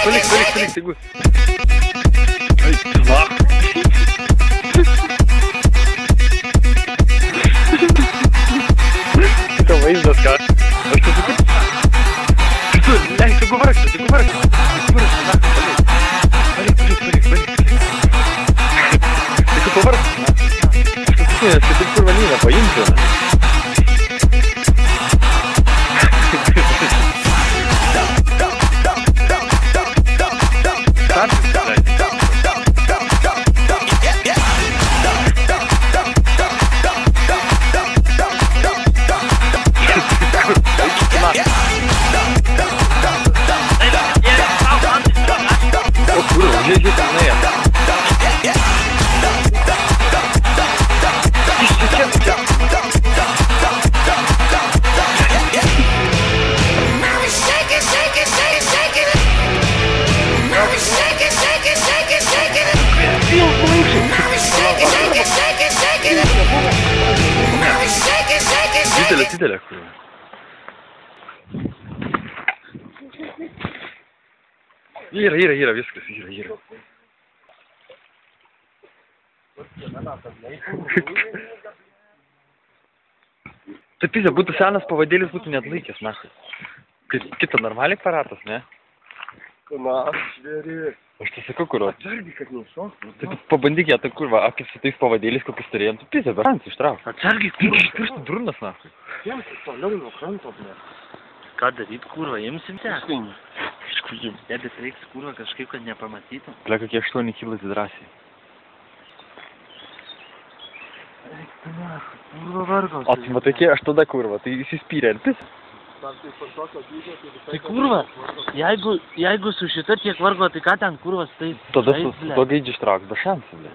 Палик, ты гусь. Это vaizdas, ką? Aš tu sakai? Tu, leik, tu vargsi. Palik. Tai tu pavargsi, na? Aš tu sakai, nes tai kur valyną paimsiu, na? Didelė, kurva. Yra, viskas, yra. Tai pizė, būtų senas pavadėlis, būtų net laikęs, nahai. Kita normaliai aparatas, ne? Na, žvėri. Aš tai sakau, kurva. Atsargiai, kad neiššoktų. Tai tu pabandyk ją, tai kurva, kaip su tais pavadėlis, kokius turėjom, tu pizė, berans ištrauk. Atsargiai, kurva. Iš pirštų durnas, nahai. Jiems toliau nuo kranto, ble. Ką daryt, kurva, imsim te? Kažkur jums. Bet reiks, kurva, kažkaip, kad nepamatytų. Ble, kokie 8 kilas drąsiai. Kurva vargos. O tai matai, aš tada kurva, tai įsispyrė ant pis. Tai kurva, jeigu su šita tiek vargo, tai ką ten kurvas tai... Tada su to gaidžiu ištrauks, be šansų, ble.